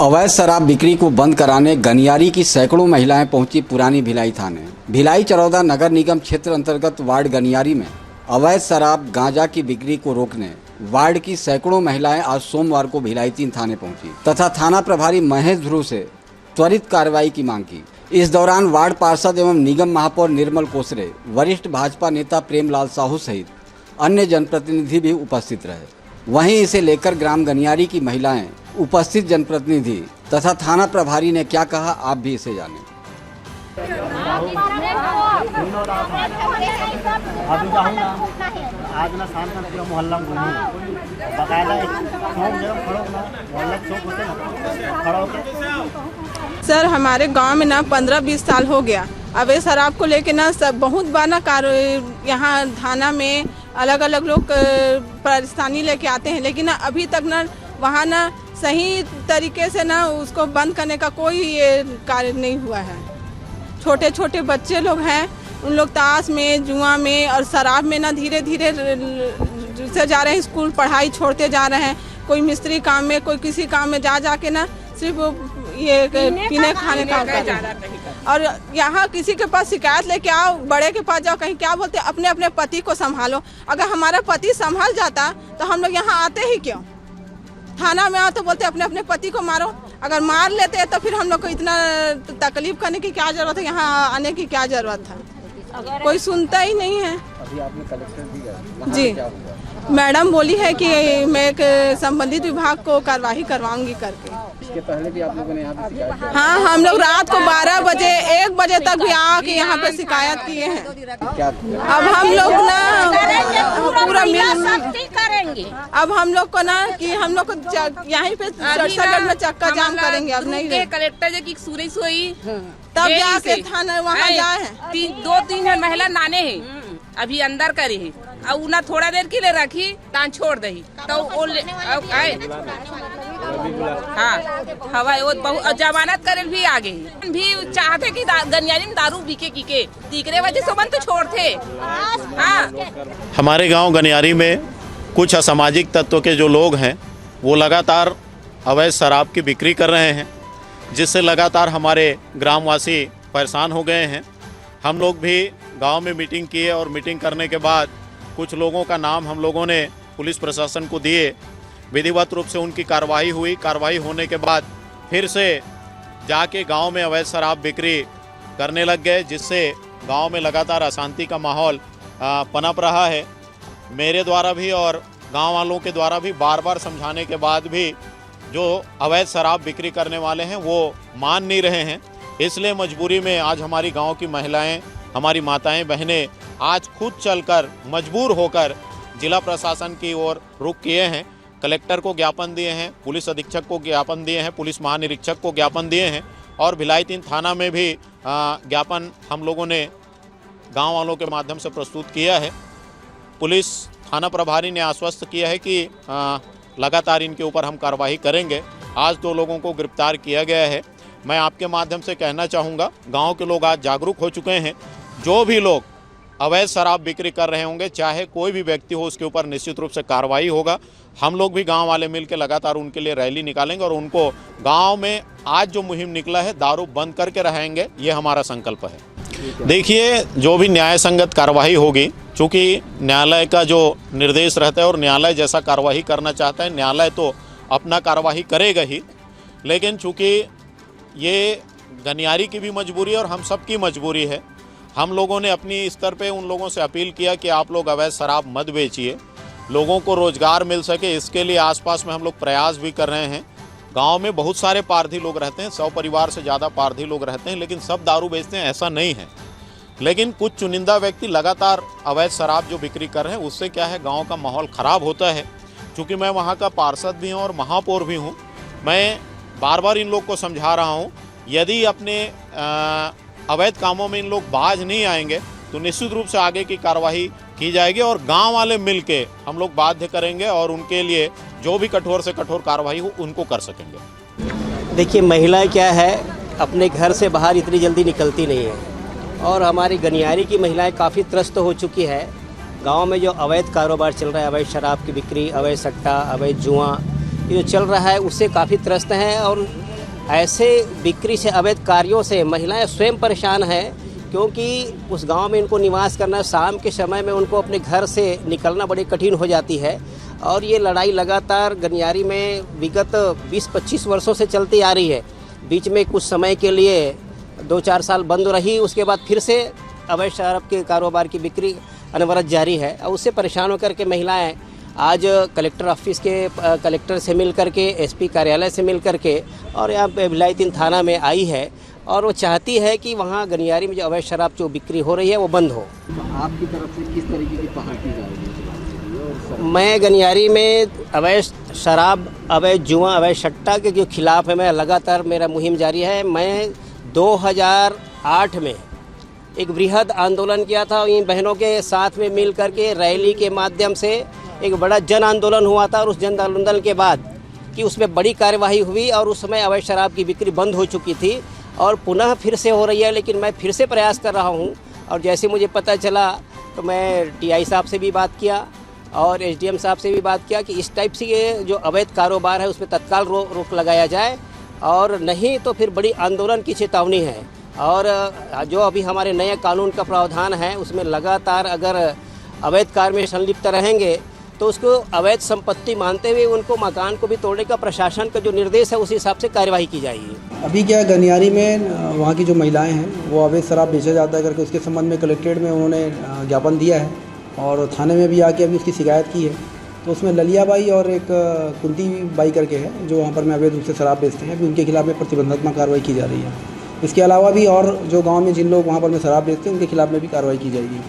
अवैध शराब बिक्री को बंद कराने गनियारी की सैकड़ों महिलाएं पहुंची पुरानी भिलाई थाने। भिलाई चरौदा नगर निगम क्षेत्र अंतर्गत वार्ड गनियारी में अवैध शराब गांजा की बिक्री को रोकने वार्ड की सैकड़ों महिलाएं आज सोमवार को भिलाई 3 थाने पहुंची तथा थाना प्रभारी महेश ध्रुव से त्वरित कार्रवाई की मांग की। इस दौरान वार्ड पार्षद एवं निगम महापौर निर्मल कोसरे, वरिष्ठ भाजपा नेता प्रेमलाल साहू सहित अन्य जनप्रतिनिधि भी उपस्थित रहे। वहीं इसे लेकर ग्राम गनियारी की महिलाएं, उपस्थित जनप्रतिनिधि तथा थाना प्रभारी ने क्या कहा, आप भी इसे जानें। आज ना शाम का पूरा मोहल्ला में घूमूं बकायदा सर, हमारे गांव में ना 15-20 साल हो गया अवैध शराब को लेके ना सब बहुत बार ना यहाँ थाना में अलग अलग लोग परेशानी लेके आते हैं, लेकिन ना अभी तक ना वहाँ ना सही तरीके से ना उसको बंद करने का कोई ये कार्य नहीं हुआ है। छोटे छोटे बच्चे लोग हैं, उन लोग ताश में, जुआ में और शराब में ना धीरे धीरे से जा रहे हैं। स्कूल पढ़ाई छोड़ते जा रहे हैं, कोई मिस्त्री काम में, कोई किसी काम में जा के ना सिर्फ ये पीने खाने का कर रहे हैं। और यहाँ किसी के पास शिकायत लेके आओ, बड़े के पास जाओ, कहीं क्या बोलते, अपने अपने पति को संभालो। अगर हमारा पति संभाल जाता तो हम लोग यहाँ आते ही क्यों? थाना में आओ तो बोलते अपने अपने पति को मारो। अगर मार लेते तो फिर हम लोग को इतना तकलीफ करने की क्या जरूरत है, यहाँ आने की क्या जरूरत है? कोई सुनता ही नहीं है। अभी आपने कलेक्टर दिया जी, मैडम बोली है कि मैं एक संबंधित विभाग को कार्रवाई करवाऊंगी करके। इसके पहले भी आप लोगों ने यहाँ पे शिकायत की? हाँ, हम लोग रात को 12 बजे 1 बजे तक भी आके यहाँ पे शिकायत किए हैं। क्या अब हम लोग ना पूरा मिल करेंगे। अब हम लोग को ना कि हम लोग को यहीं पे चरसागढ़ में चक्का जाम करेंगे। अब नहीं कलेक्टर जी की सूरज सोई तब जाके थाना वहाँ जाए हैं। 2-3 महिला नाने हैं अभी अंदर करे है और उन्हें थोड़ा देर के लिए रखी तान छोड़ दही तो वो हाँ हवा वो बहुत जमानत करे भी आगे भी चाहते कि गनियारी में दारू बिके की तीसरे वजह से बन तो छोड़ते। हाँ, हमारे गांव गनियारी में कुछ असामाजिक तत्व के जो लोग हैं वो लगातार अवैध शराब की बिक्री कर रहे हैं, जिससे लगातार हमारे ग्रामवासी परेशान हो गए हैं। हम लोग भी गांव में मीटिंग किए और मीटिंग करने के बाद कुछ लोगों का नाम हम लोगों ने पुलिस प्रशासन को दिए। विधिवत रूप से उनकी कार्रवाई हुई। कार्रवाई होने के बाद फिर से जाके गांव में अवैध शराब बिक्री करने लग गए, जिससे गांव में लगातार अशांति का माहौल पनप रहा है। मेरे द्वारा भी और गांव वालों के द्वारा भी बार बार समझाने के बाद भी जो अवैध शराब बिक्री करने वाले हैं वो मान नहीं रहे हैं। इसलिए मजबूरी में आज हमारी गांव की महिलाएं, हमारी माताएं, बहनें आज खुद चलकर मजबूर होकर जिला प्रशासन की ओर रुख किए हैं। कलेक्टर को ज्ञापन दिए हैं, पुलिस अधीक्षक को ज्ञापन दिए हैं, पुलिस महानिरीक्षक को ज्ञापन दिए हैं और भिलाई 3 थाना में भी ज्ञापन हम लोगों ने गांव वालों के माध्यम से प्रस्तुत किया है। पुलिस थाना प्रभारी ने आश्वस्त किया है कि लगातार इनके ऊपर हम कार्रवाई करेंगे। आज 2 लोगों को गिरफ्तार किया गया है। मैं आपके माध्यम से कहना चाहूँगा, गांव के लोग आज जागरूक हो चुके हैं। जो भी लोग अवैध शराब बिक्री कर रहे होंगे, चाहे कोई भी व्यक्ति हो, उसके ऊपर निश्चित रूप से कार्रवाई होगा। हम लोग भी गांव वाले मिलकर लगातार उनके लिए रैली निकालेंगे और उनको गांव में आज जो मुहिम निकला है दारू बंद करके रहेंगे, ये हमारा संकल्प है। देखिए, जो भी न्याय संगत कार्रवाई होगी, चूँकि न्यायालय का जो निर्देश रहता है और न्यायालय जैसा कार्रवाई करना चाहता है, न्यायालय तो अपना कार्रवाई करेगा ही, लेकिन चूँकि ये गनियारी की भी मजबूरी है और हम सब की मजबूरी है। हम लोगों ने अपनी स्तर पे उन लोगों से अपील किया कि आप लोग अवैध शराब मत बेचिए, लोगों को रोजगार मिल सके, इसके लिए आसपास में हम लोग प्रयास भी कर रहे हैं। गांव में बहुत सारे पारधी लोग रहते हैं, 100 परिवार से ज़्यादा पारधी लोग रहते हैं, लेकिन सब दारू बेचते हैं ऐसा नहीं है। लेकिन कुछ चुनिंदा व्यक्ति लगातार अवैध शराब जो बिक्री कर रहे हैं, उससे क्या है, गाँव का माहौल ख़राब होता है। चूँकि मैं वहाँ का पार्षद भी हूँ और महापौर भी हूँ, मैं बार बार इन लोग को समझा रहा हूँ, यदि अपने अवैध कामों में इन लोग बाज नहीं आएंगे तो निश्चित रूप से आगे की कार्रवाई की जाएगी और गांव वाले मिलके हम लोग बाध्य करेंगे और उनके लिए जो भी कठोर से कठोर कार्रवाई हो उनको कर सकेंगे। देखिए, महिलाएं क्या है, अपने घर से बाहर इतनी जल्दी निकलती नहीं है और हमारी गनियारी की महिलाएं काफ़ी त्रस्त हो चुकी है। गांव में जो अवैध कारोबार चल रहा है, अवैध शराब की बिक्री, अवैध सट्टा, अवैध जुआ, ये जो चल रहा है उससे काफ़ी त्रस्त हैं और ऐसे बिक्री से, अवैध कार्यों से महिलाएं स्वयं परेशान हैं, क्योंकि उस गांव में इनको निवास करना, शाम के समय में उनको अपने घर से निकलना बड़ी कठिन हो जाती है। और ये लड़ाई लगातार गनियारी में विगत 20-25 वर्षों से चलती आ रही है। बीच में कुछ समय के लिए 2-4 साल बंद रही, उसके बाद फिर से अवैध शराब के कारोबार की बिक्री अनवरत जारी है। और उससे परेशान होकर के महिलाएं आज कलेक्टर ऑफिस के कलेक्टर से मिल करके, एसपी कार्यालय से मिल करके और यहाँ पे भिलाई 3 थाना में आई है और वो चाहती है कि वहाँ गनियारी में जो अवैध शराब जो बिक्री हो रही है वो बंद हो। आपकी तरफ से किस तरीके की पहल की जा रही है? मैं गनियारी में अवैध शराब, अवैध जुआ, अवैध सट्टा के जो खिलाफ है, मैं लगातार मेरा मुहिम जारी है। मैं 2008 में एक बृहद आंदोलन किया था, इन बहनों के साथ में मिल करके रैली के माध्यम से एक बड़ा जन आंदोलन हुआ था। और उस जन आंदोलन के बाद कि उसमें बड़ी कार्यवाही हुई और उस समय अवैध शराब की बिक्री बंद हो चुकी थी और पुनः फिर से हो रही है। लेकिन मैं फिर से प्रयास कर रहा हूँ और जैसे मुझे पता चला तो मैं टीआई साहब से भी बात किया और एसडीएम साहब से भी बात किया कि इस टाइप से ये जो अवैध कारोबार है उस पर तत्काल रोक लगाया जाए, और नहीं तो फिर बड़ी आंदोलन की चेतावनी है। और जो अभी हमारे नए कानून का प्रावधान है उसमें लगातार अगर अवैध कार्य में संलिप्त रहेंगे तो उसको अवैध संपत्ति मानते हुए उनको मकान को भी तोड़ने का प्रशासन का जो निर्देश है उस हिसाब से कार्यवाही की जाएगी। अभी क्या गनियारी में वहाँ की जो महिलाएं हैं वो अवैध शराब बेचा जाता है करके उसके संबंध में कलेक्ट्रेट में उन्होंने ज्ञापन दिया है और थाने में भी आके अभी उसकी शिकायत की है। तो उसमें ललिया बाई और एक कुंती बाई करके है जो वहाँ पर में अवैध रूप से शराब बेचते हैं, अभी उनके खिलाफ में प्रतिबंधात्मक कार्रवाई की जा रही है। इसके अलावा भी और जो गाँव में जिन लोग वहाँ पर में शराब बेचते हैं उनके खिलाफ में भी कार्रवाई की जाएगी।